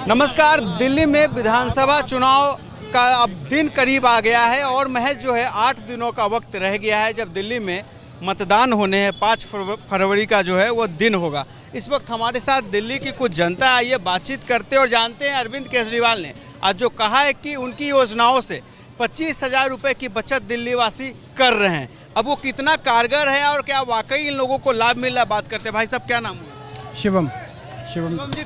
नमस्कार। दिल्ली में विधानसभा चुनाव का अब दिन करीब आ गया है और महज जो है 8 दिनों का वक्त रह गया है जब दिल्ली में मतदान होने हैं। 5 फरवरी का जो है वो दिन होगा। इस वक्त हमारे साथ दिल्ली की कुछ जनता आई है, बातचीत करते और जानते हैं अरविंद केजरीवाल ने आज जो कहा है कि उनकी योजनाओं से 25,000 रुपये की बचत दिल्ली वासी कर रहे हैं। अब वो कितना कारगर है और क्या वाकई इन लोगों को लाभ मिल रहा है, बात करते हैं। भाई साहब क्या नाम है? शिवम जी,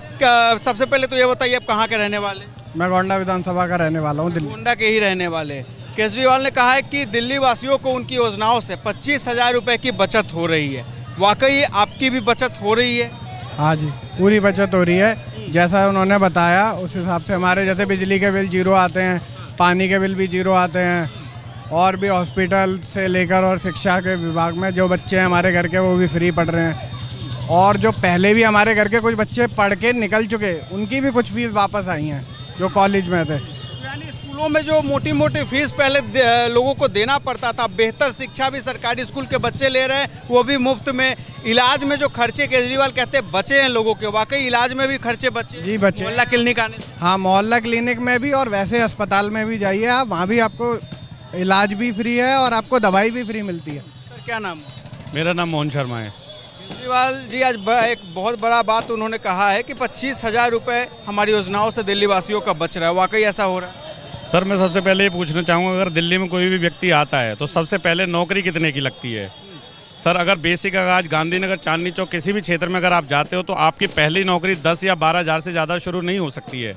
सबसे पहले तो ये बताइए आप कहाँ के रहने वाले? मैं गोंडा विधानसभा का रहने वाला हूँ, दिल्ली। गोंडा के ही रहने वाले। केजरीवाल ने कहा है कि दिल्ली वासियों को उनकी योजनाओं से 25,000 रुपये की बचत हो रही है। वाकई आपकी भी बचत हो रही है? हाँ जी, पूरी बचत हो रही है। जैसा उन्होंने बताया उस हिसाब से हमारे जैसे बिजली के बिल जीरो आते हैं, पानी के बिल भी जीरो आते हैं, और भी हॉस्पिटल से लेकर और शिक्षा के विभाग में जो बच्चे हैं हमारे घर के वो भी फ्री पढ़ रहे हैं। और जो पहले भी हमारे घर के कुछ बच्चे पढ़ के निकल चुके उनकी भी कुछ फीस वापस आई हैं जो कॉलेज में थे। यानी स्कूलों में जो मोटी मोटी फीस पहले लोगों को देना पड़ता था, बेहतर शिक्षा भी सरकारी स्कूल के बच्चे ले रहे हैं, वो भी मुफ्त में। इलाज में जो खर्चे केजरीवाल कहते हैं बचे हैं लोगों के, वाकई इलाज में भी खर्चे बचे? जी बचे। मोहल्ला क्लिनिक आने से? हाँ, मोहल्ला क्लिनिक में भी और वैसे अस्पताल में भी जाइए आप, वहाँ भी आपको इलाज भी फ्री है और आपको दवाई भी फ्री मिलती है। सर क्या नाम है? मेरा नाम मोहन शर्मा है। केजरीवाल जी आज एक बहुत बड़ा बात उन्होंने कहा है कि 25,000 रुपये हमारी योजनाओं से दिल्ली वासियों का बच रहा है। वाकई ऐसा हो रहा है? सर मैं सबसे पहले ये पूछना चाहूँगा, अगर दिल्ली में कोई भी व्यक्ति आता है तो सबसे पहले नौकरी कितने की लगती है? सर अगर बेसिक आज गांधीनगर, चांदनी चौक किसी भी क्षेत्र में अगर आप जाते हो तो आपकी पहली नौकरी 10 या 12,000 से ज़्यादा शुरू नहीं हो सकती है।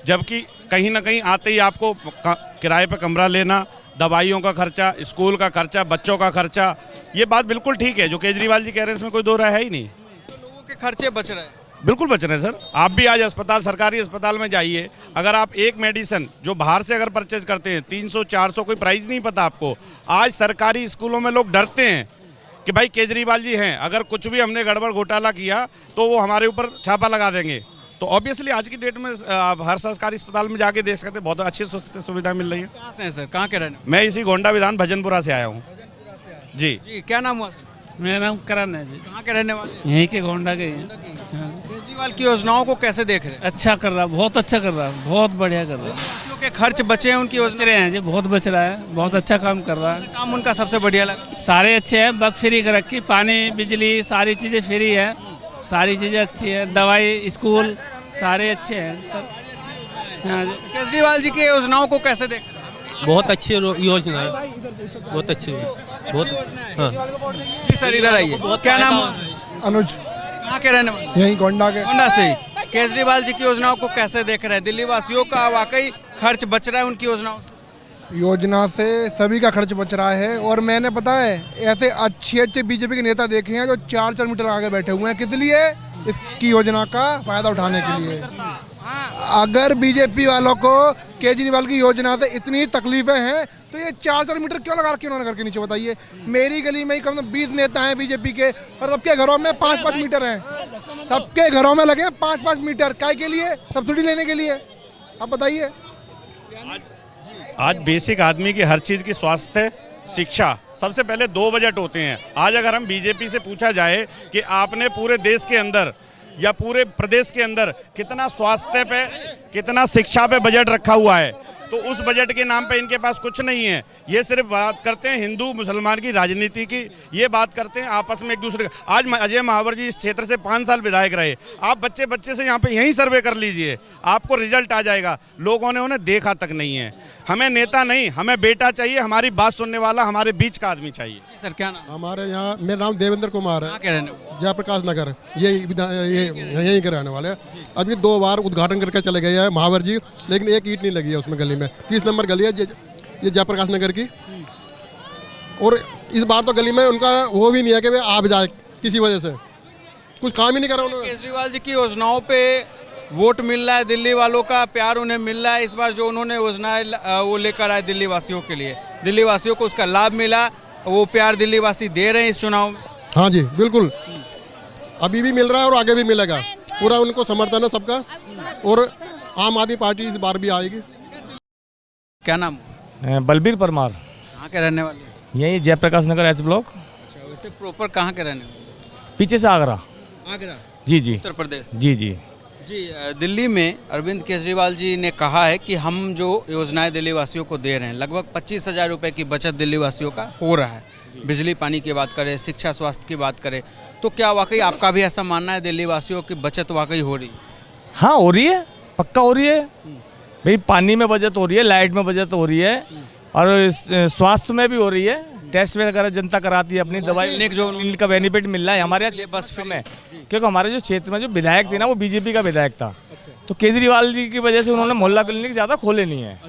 जबकि कहीं ना कहीं आते ही आपको किराए पर कमरा लेना, दवाइयों का खर्चा, स्कूल का खर्चा, बच्चों का खर्चा, ये बात बिल्कुल ठीक है जो केजरीवाल जी कह रहे हैं, इसमें कोई दो राय है ही नहीं। तो लोगों के खर्चे बच रहे हैं? बिल्कुल बच रहे हैं सर। आप भी आज अस्पताल, सरकारी अस्पताल में जाइए, अगर आप एक मेडिसिन जो बाहर से अगर परचेज करते हैं 300-400, कोई प्राइस नहीं पता आपको। आज सरकारी स्कूलों में लोग डरते हैं कि भाई केजरीवाल जी हैं, अगर कुछ भी हमने गड़बड़ घोटाला किया तो वो हमारे ऊपर छापा लगा देंगे। तो ऑब्वियसली आज की डेट में आप हर सरकारी अस्पताल में जाके देख सकते हैं, बहुत अच्छी सुविधा मिल रही है। कहाँ से हैं सर? कहाँ के रहने? मैं इसी गोंडा विधान भजनपुरा से आया हूँ। जी जी क्या नाम हुआ सर? मेरा नाम करण है जी। कहाँ के रहने वाले? यहीं के गोंडा के हैं। हाँ। केजरीवाल की योजनाओं को कैसे देख रहे हैं? अच्छा कर रहा, बहुत अच्छा कर रहा, बहुत बढ़िया कर रहा है। वासियों के खर्च बचे हैं उनकी बच योजना? रहे हैं जी, बहुत बच रहा है, बहुत अच्छा काम कर रहा है। काम उनका सबसे बढ़िया लगा? सारे अच्छे हैं, बस फ्री कर रखी, पानी बिजली सारी चीज़ें फ्री है, सारी चीज़ें अच्छी है, दवाई स्कूल सारे अच्छे हैं सब। हाँ जी। केजरीवाल जी की योजनाओं को कैसे देख रहे हैं? बहुत अच्छी योजना है, बहुत अच्छी है, बहुत। हाँ जी सर इधर आइए। क्या नाम हुआ सर? अनुज, कहाँ के रहने वाले? यहीं गोंडा के। गोंडा से ही। केजरीवाल जी की योजनाओं को कैसे देख रहे हैं? दिल्ली वासियों का वाकई खर्च बच रहा है उनकी योजनाओं से? योजना से सभी का खर्च बच रहा है। और मैंने पता है ऐसे अच्छे बीजेपी के नेता देखे हैं जो 4-4 मीटर आगे बैठे हुए हैं। किस लिए? इसकी योजना का फायदा उठाने के लिए। अगर बीजेपी वालों को केजरीवाल की योजना से इतनी तकलीफें हैं तो ये 4-4 मीटर क्यों लगा रखे उन्होंने घर के नीचे, बताइए। मेरी गली में ही कम से कम 20 नेता हैं बीजेपी के और सबके घरों में 5-5 मीटर हैं। सबके घरों में लगे 5-5 मीटर। काय के लिए? सब्सिडी लेने के लिए। आप बताइए। आज बेसिक आदमी की हर चीज़ की स्वास्थ्य, शिक्षा, सबसे पहले 2 बजट होते हैं। आज अगर हम बीजेपी से पूछा जाए कि आपने पूरे देश के अंदर या पूरे प्रदेश के अंदर कितना स्वास्थ्य पे, कितना शिक्षा पे बजट रखा हुआ है, तो उस बजट के नाम पे इनके पास कुछ नहीं है। ये सिर्फ बात करते हैं हिंदू मुसलमान की राजनीति की, ये बात करते हैं आपस में एक दूसरे का। आज अजय महावर जी इस क्षेत्र से 5 साल विधायक रहे। आप बच्चे से यहाँ पे यहीं सर्वे कर लीजिए, आपको रिजल्ट आ जाएगा। लोगों ने उन्हें देखा तक नहीं है। हमें नेता नहीं, हमें बेटा चाहिए, हमारी बात सुनने वाला, हमारे बीच का आदमी चाहिए। सर क्या नाम? हमारे यहाँ, मेरा नाम देवेंद्र कुमार है, कहाँ के रहने वाले? जयप्रकाश नगर, ये यहीं के रहने वाले हैं। अभी 2 बार उद्घाटन करके चले गए हैं महावर जी, लेकिन एक ईंट नहीं लगी है उसमें गली में। 30 नंबर गली है ये जयप्रकाश नगर की। और इस बार तो गली में उनका वो भी नहीं है कि वे आप जाए, किसी वजह से कुछ काम ही नहीं करा उन्होंने। केजरीवाल जी की योजनाओं पे वोट मिल रहा है, दिल्ली वालों का प्यार उन्हें मिल रहा है। इस बार जो उन्होंने योजनाएं वो लेकर आए दिल्ली वासियों के लिए, दिल्ली वासियों को उसका लाभ मिला, वो प्यार दिल्ली वासी दे रहे हैं इस चुनाव में। हाँ जी बिल्कुल, अभी भी मिल रहा है और आगे भी मिलेगा। पूरा उनको समर्थन है सबका और आम आदमी पार्टी इस बार भी आएगी। क्या नाम? बलबीर परमार। कहाँ के रहने वाले? यही जयप्रकाश नगर एच ब्लॉक। अच्छा, वैसे प्रॉपर कहाँ के रहने वाले? पीछे से आगरा। आगरा? जी जी। उत्तर प्रदेश? जी जी। जी दिल्ली में अरविंद केजरीवाल जी ने कहा है कि हम जो योजनाएं दिल्ली वासियों को दे रहे हैं, लगभग 25,000 रुपये की बचत दिल्ली वासियों का हो रहा है। बिजली पानी की बात करें, शिक्षा स्वास्थ्य की बात करें, तो क्या वाकई आपका भी ऐसा मानना है दिल्ली वासियों की बचत वाकई हो रही है? हाँ हो रही है, पक्का हो रही है भाई। पानी में बचत हो रही है, लाइट में बचत हो रही है, और स्वास्थ्य में भी हो रही है। टेस्ट वगैरह जनता कराती है, अपनी दवाई जो इनका बेनिफिट मिल रहा है हमारे यहाँ बस फ्री में। क्योंकि हमारे जो क्षेत्र में जो विधायक थे ना, वो बीजेपी का विधायक था, तो केजरीवाल जी की वजह से उन्होंने मोहल्ला क्लिनिक ज़्यादा खोले नहीं है।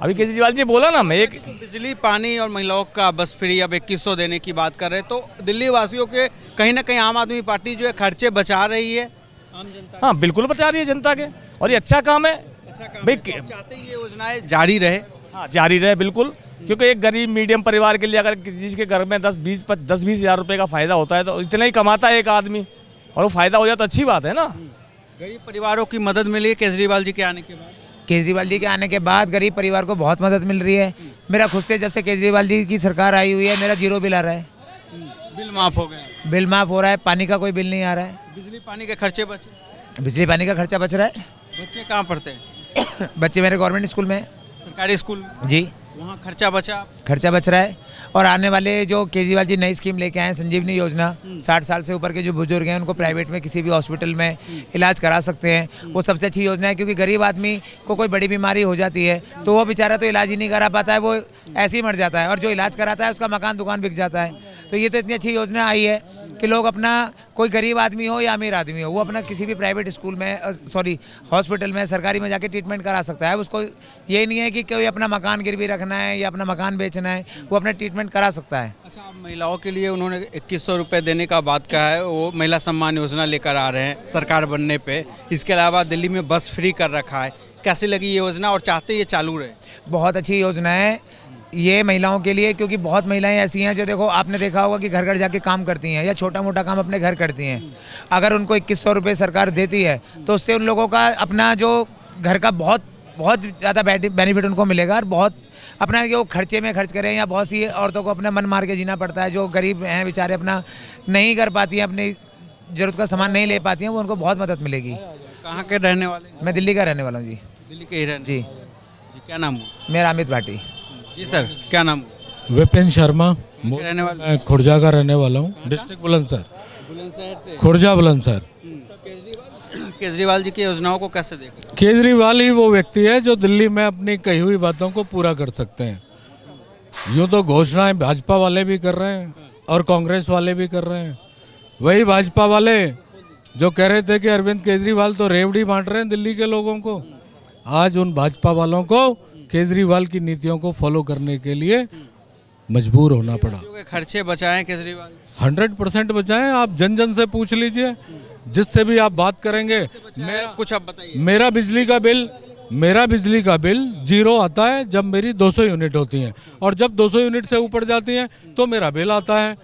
अभी केजरीवाल जी बोला ना, मैं एक बिजली पानी और महिलाओं का बस फ्री अब 2100 देने की बात कर रहे हैं, तो दिल्ली वासियों के कहीं ना कहीं आम आदमी पार्टी जो है खर्चे बचा रही है आम जनता। हाँ बिल्कुल बचा रही है जनता के, और ये अच्छा काम है भाई। चाहते हैं ये योजनाएं जारी रहे। हाँ जारी रहे बिल्कुल, क्योंकि एक गरीब मीडियम परिवार के लिए अगर किसी के घर में 10-20 हज़ार रुपये का फ़ायदा होता है, तो इतना ही कमाता है एक आदमी, और वो फ़ायदा हो जाए तो अच्छी बात है ना। गरीब परिवारों की मदद मिली है केजरीवाल जी के आने के बाद। केजरीवाल जी के आने के बाद गरीब परिवार को बहुत मदद मिल रही है। मेरा खुद से जब से केजरीवाल जी की सरकार आई हुई है, मेरा 0 बिल आ रहा है। बिल माफ हो गया, बिल माफ़ हो रहा है, पानी का कोई बिल नहीं आ रहा है, बिजली पानी के खर्चे बचे। बिजली पानी का खर्चा बच रहा है। बच्चे कहाँ पढ़ते हैं? बच्चे मेरे गवर्नमेंट स्कूल में, सरकारी स्कूल में। जी वहाँ खर्चा बचा। खर्चा बच रहा है। और आने वाले जो केजरीवाल जी नई स्कीम लेके आए हैं, संजीवनी योजना, 60 साल से ऊपर के जो बुजुर्ग हैं उनको प्राइवेट में किसी भी हॉस्पिटल में इलाज करा सकते हैं। वो सबसे अच्छी योजना है, क्योंकि गरीब आदमी को कोई बड़ी बीमारी हो जाती है तो वो बेचारा तो इलाज ही नहीं करा पाता है, वो ऐसे ही मर जाता है, और जो इलाज कराता है उसका मकान दुकान बिक जाता है। तो ये तो इतनी अच्छी योजना आई है कि लोग अपना, कोई गरीब आदमी हो या अमीर आदमी हो, वो अपना किसी भी प्राइवेट स्कूल में, हॉस्पिटल में, सरकारी में जाके ट्रीटमेंट करा सकता है। उसको ये नहीं है कि कोई अपना मकान गिरवी रखना है या अपना मकान बेचना है, वो अपना ट्रीटमेंट करा सकता है। अच्छा, अब महिलाओं के लिए उन्होंने 2100 रुपये देने का बात कहा है, वो महिला सम्मान योजना लेकर आ रहे हैं सरकार बनने पे। इसके अलावा दिल्ली में बस फ्री कर रखा है। कैसी लगी ये योजना और चाहते ये चालू रहे? बहुत अच्छी योजना है ये महिलाओं के लिए, क्योंकि बहुत महिलाएं ऐसी हैं जो, देखो आपने देखा होगा कि घर घर जाके काम करती हैं या छोटा मोटा काम अपने घर करती हैं। अगर उनको 2100 रुपये सरकार देती है तो उससे उन लोगों का अपना जो घर का बहुत ज़्यादा बेनिफिट उनको मिलेगा, और बहुत अपना जो खर्चे में खर्च करें, या बहुत सी औरतों को अपना मन मार के जीना पड़ता है, जो गरीब हैं बेचारे, अपना नहीं कर पाती हैं, अपनी ज़रूरत का सामान नहीं ले पाती हैं, वो उनको बहुत मदद मिलेगी। कहाँ के रहने वाले? मैं दिल्ली का रहने वाला हूँ जी। दिल्ली के ही रहने? जी। क्या नाम हुआ? मेरा अमित भाटी। जी सर, क्या नाम? विपिन शर्मा, रहने वाले? मैं खुर्जा का रहने वाला हूँ, डिस्ट्रिक्ट बुलंदशहर। बुलंदशहर से? खुर्जा बुलंदशहर। केजरीवाल जी की योजनाओं को कैसे देख रहे हैं? केजरीवाल ही वो व्यक्ति है जो दिल्ली में अपनी कही हुई बातों को पूरा कर सकते हैं। यूँ तो घोषणाएं भाजपा वाले भी कर रहे हैं और कांग्रेस वाले भी कर रहे हैं। वही भाजपा वाले जो कह रहे थे कि अरविंद केजरीवाल तो रेवड़ी बांट रहे हैं दिल्ली के लोगों को, आज उन भाजपा वालों को केजरीवाल की नीतियों को फॉलो करने के लिए मजबूर होना पड़ा। खर्चे बचाएं केजरीवाल? 100% बचाएं। आप जन जन से पूछ लीजिए, जिससे भी आप बात करेंगे। कुछ आप बताइए। मेरा बिजली का बिल 0 आता है जब मेरी 200 यूनिट होती हैं, और जब 200 यूनिट से ऊपर जाती हैं तो मेरा बिल आता है।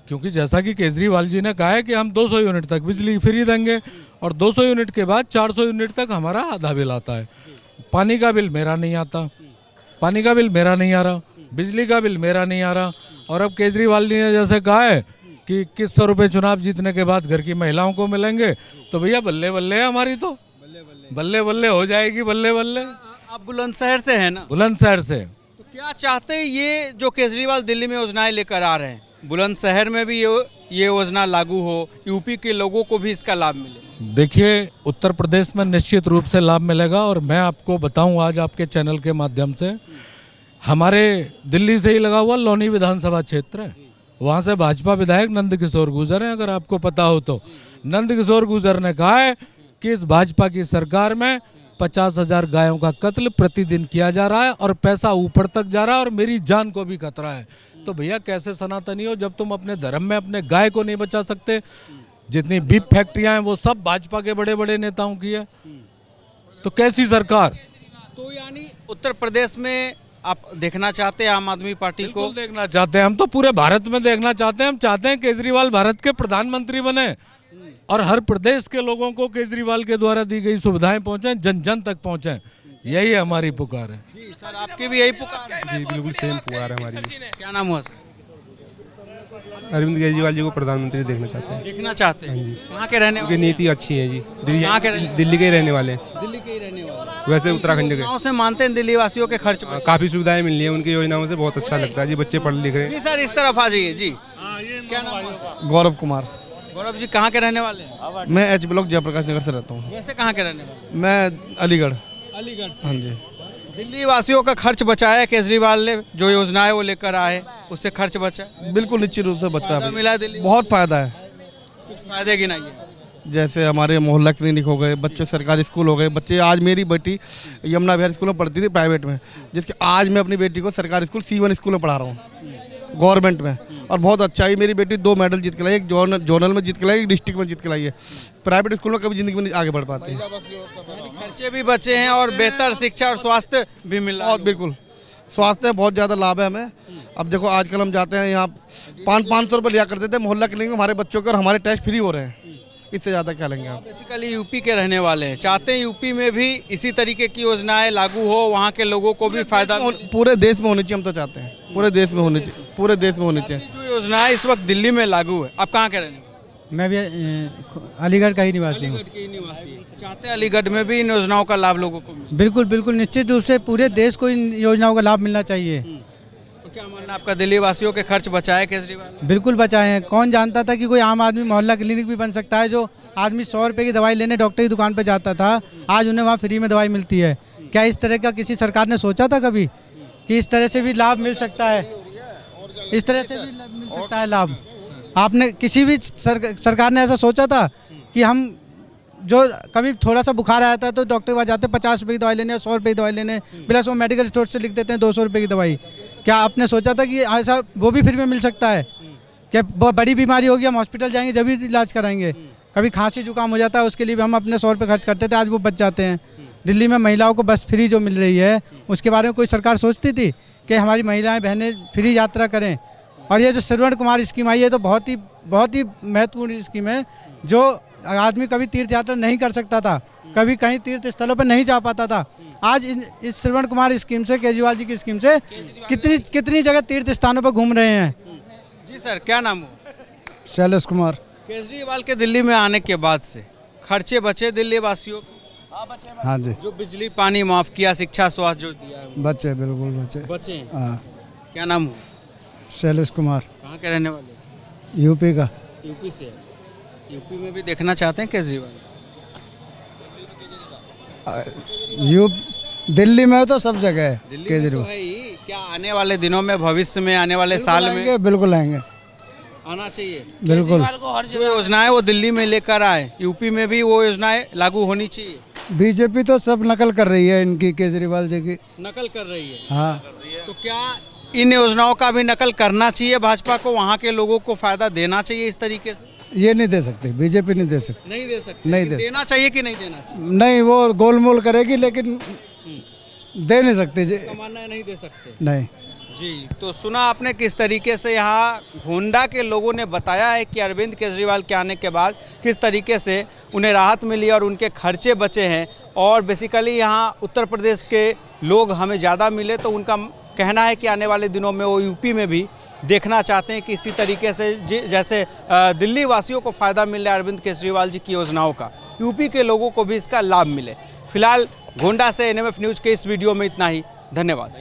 क्योंकि जैसा कि केजरीवाल जी ने कहा है कि हम 200 यूनिट तक बिजली फ्री देंगे, और 200 यूनिट के बाद 400 यूनिट तक हमारा आधा बिल आता है। पानी का बिल मेरा नहीं आता, पानी का बिल मेरा नहीं आ रहा, बिजली का बिल मेरा नहीं आ रहा। और अब केजरीवाल जी ने जैसे कहा है कि 2100 रुपये चुनाव जीतने के बाद घर की महिलाओं को मिलेंगे, तो भैया बल्ले बल्ले है हमारी, तो बल्ले बल्ले हो जाएगी, बल्ले बल्ले। आप बुलंदशहर से हैं ना? बुलंदशहर से। तो क्या चाहते हैं ये जो केजरीवाल दिल्ली में योजनाएं लेकर आ रहे हैं, बुलंदशहर में भी ये योजना लागू हो, यूपी के लोगों को भी इसका लाभ मिले? देखिए, उत्तर प्रदेश में निश्चित रूप से लाभ मिलेगा। और मैं आपको बताऊं आज आपके चैनल के माध्यम से, हमारे दिल्ली से ही लगा हुआ लोनी विधानसभा क्षेत्र है, वहाँ से भाजपा विधायक नंदकिशोर गुर्जर हैं, अगर आपको पता हो तो। नंदकिशोर गुर्जर ने कहा है कि इस भाजपा की सरकार में 50,000 गायों का कत्ल प्रतिदिन किया जा रहा है और पैसा ऊपर तक जा रहा है और मेरी जान को भी खतरा है। तो भैया कैसे सनातनी हो जब तुम अपने धर्म में अपने गाय को नहीं बचा सकते? जितनी बीफ फैक्ट्रियां हैं वो सब भाजपा के बड़े बड़े नेताओं की है, तो कैसी सरकार? तो यानी उत्तर प्रदेश में आप देखना चाहते हैं आम आदमी पार्टी को? देखना चाहते हैं हम, तो पूरे भारत में देखना चाहते हैं। हम चाहते हैं केजरीवाल भारत के प्रधानमंत्री बने और हर प्रदेश के लोगों को केजरीवाल के द्वारा दी गई सुविधाएं पहुंचे, जन जन तक पहुंचे। यही हमारी पुकार है। जी सर, आपकी भी यही पुकार है? जी बिल्कुल सेम पुकार है हमारी। क्या नाम हुआ सर? अरविंद केजरीवाल जी को प्रधानमंत्री देखना चाहते हैं। देखना चाहते हैं। कहाँ के रहने उनकी वाले? नीति अच्छी है जी। कहाँ के रहने? दिल्ली के ही रहने वाले हैं। दिल्ली के ही रहने वाले। वैसे उत्तराखंड के गाँव से मानते हैं दिल्ली वासियों के खर्च पर? काफ़ी सुविधाएं मिल रही है उनकी योजनाओं से, बहुत अच्छा लगता है जी। बच्चे पढ़ लिख रहे हैं। जी सर, इस तरफ आ जाइए जी। क्या नाम है? गौरव कुमार। गौरव जी कहाँ के रहने वाले हैं? मैं एच ब्लॉक जयप्रकाश नगर से रहता हूँ। वैसे कहाँ के रहने वाले? मैं अलीगढ़। अलीगढ़ से। हाँ जी। दिल्ली वासियों का खर्च बचाया केजरीवाल ने, जो योजनाएं वो लेकर आए उससे खर्च बचा? बिल्कुल निश्चित रूप से बचा फायदा है। मिला दिल्ली? बहुत फायदा है। कुछ फायदे गिनाइए। जैसे हमारे मोहल्ला क्लिनिक हो गए, बच्चे सरकारी स्कूल हो गए। बच्चे आज मेरी बेटी यमुना विहार स्कूल में पढ़ती थी प्राइवेट में, जिसके आज मैं अपनी बेटी को सरकारी स्कूल C1 स्कूल में पढ़ा रहा हूँ गवर्नमेंट में। और बहुत अच्छा ही मेरी बेटी 2 मेडल जीत के लाई, एक जोनल में जीत के लाई, एक डिस्ट्रिक्ट में जीत के लाई है। प्राइवेट स्कूल में कभी जिंदगी में नहीं आगे बढ़ पाती। खर्चे भी बचे हैं और बेहतर शिक्षा और स्वास्थ्य भी मिल रहा है। बिल्कुल, स्वास्थ्य में बहुत ज़्यादा लाभ है हमें। अब देखो आजकल हम जाते हैं यहाँ 500 रुपये लिया करते थे मोहल्ला क्लिनिक में हमारे बच्चों के, और हमारे टेस्ट फ्री हो रहे हैं। इससे ज़्यादा क्या लेंगे आप? बेसिकली यूपी के रहने वाले हैं, चाहते हैं यूपी में भी इसी तरीके की योजनाएं लागू हो, वहाँ के लोगों को भी फायदा मिले। पूरे देश में होनी चाहिए, हम तो चाहते हैं पूरे देश में होनी चाहिए, पूरे देश में होनी चाहिए। जो योजनाएं इस वक्त दिल्ली में लागू है, आप कहाँ के रहने वाले? मैं भी अलीगढ़ का ही निवासी हूँ। अलीगढ़ के ही निवासी हैं। चाहते हैं अलीगढ़ में भी इन योजनाओं का लाभ लोगों को मिले। बिल्कुल बिल्कुल, निश्चित रूप से पूरे देश को इन योजनाओं का लाभ मिलना चाहिए। तो क्या मानना आपका, दिल्ली वासियों के खर्च बचाए केजरीवाल? बिल्कुल बचाए हैं। कौन जानता था कि कोई आम आदमी मोहल्ला क्लिनिक भी बन सकता है। जो आदमी 100 रुपये की दवाई लेने डॉक्टर की दुकान पर जाता था, आज उन्हें वहाँ फ्री में दवाई मिलती है। क्या इस तरह का किसी सरकार ने सोचा था कभी कि इस तरह से भी लाभ मिल सकता है? इस तरह से भी मिल सकता है लाभ? आपने किसी भी सरकार ने ऐसा सोचा था कि हम जो कभी थोड़ा सा बुखार आया था तो डॉक्टर के पास जाते 50 रुपये की दवाई लेने, 100 रुपये की दवाई लेने, प्लस वो मेडिकल स्टोर से लिख देते हैं 200 रुपये की दवाई। क्या आपने सोचा था कि ऐसा वो भी फ्री में मिल सकता है? क्या बड़ी बीमारी होगी हम हॉस्पिटल जाएंगे जब भी इलाज कराएंगे? कभी खांसी जुकाम हो जाता है उसके लिए भी हम अपने 100 रुपये खर्च करते थे, आज वो बच जाते हैं। दिल्ली में महिलाओं को बस फ्री जो मिल रही है उसके बारे में कोई सरकार सोचती थी कि हमारी महिलाएं बहनें फ्री यात्रा करें? और ये जो श्रवण कुमार स्कीम आई है तो बहुत ही महत्वपूर्ण स्कीम है। जो आदमी कभी तीर्थ यात्रा नहीं कर सकता था, कभी कहीं तीर्थ स्थलों पर नहीं जा पाता था, आज इस श्रवण कुमार स्कीम से, केजरीवाल जी की स्कीम से कितनी जगह तीर्थ स्थानों पर घूम रहे हैं। जी सर, क्या नाम हो? शैलेश कुमार। केजरीवाल के दिल्ली में आने के बाद से खर्चे बचे दिल्ली वासियों को? हाँ जी, जो बिजली पानी माफ किया, शिक्षा स्वास्थ्य जो दिया है, बच्चे बिल्कुल बचे हैं। हाँ। क्या नाम हो? शैलेश कुमार। कहाँ के रहने वाले? यूपी का। यूपी से। यूपी में भी देखना चाहते हैं केजरीवाल? दिल्ली में तो सब जगह है दिल्ली में केजरीवाल। तो है ही। क्या आने वाले दिनों में, भविष्य में, आने वाले साल में बिल्कुल आएंगे, आना चाहिए? बिल्कुल। जो योजनाएं वो दिल्ली में लेकर आए, यूपी में भी वो योजनाएं लागू होनी चाहिए। बीजेपी तो सब नकल कर रही है इनकी, केजरीवाल जी की नकल कर रही है। हाँ। तो क्या इन योजनाओं का भी नकल करना चाहिए भाजपा को? वहाँ के लोगों को फायदा देना चाहिए इस तरीके से? ये नहीं दे सकते, बीजेपी नहीं दे सकती। नहीं दे सकते। नहीं लेकिन दे- देना चाहिए कि नहीं देना चाहिए? नहीं, वो गोलमोल करेगी लेकिन दे नहीं सकती जी। तो मानना है नहीं दे सकते। नहीं। जी, तो सुना आपने किस तरीके से यहाँ होंडा के लोगों ने बताया है कि अरविंद केजरीवाल के आने के बाद किस तरीके से उन्हें राहत मिली और उनके खर्चे बचे हैं। और बेसिकली यहाँ उत्तर प्रदेश के लोग हमें ज़्यादा मिले, तो उनका कहना है कि आने वाले दिनों में वो यूपी में भी देखना चाहते हैं कि इसी तरीके से जैसे दिल्ली वासियों को फ़ायदा मिल रहा है अरविंद केजरीवाल जी की योजनाओं का, यूपी के लोगों को भी इसका लाभ मिले। फिलहाल गोंडा से NMF न्यूज़ के इस वीडियो में इतना ही। धन्यवाद।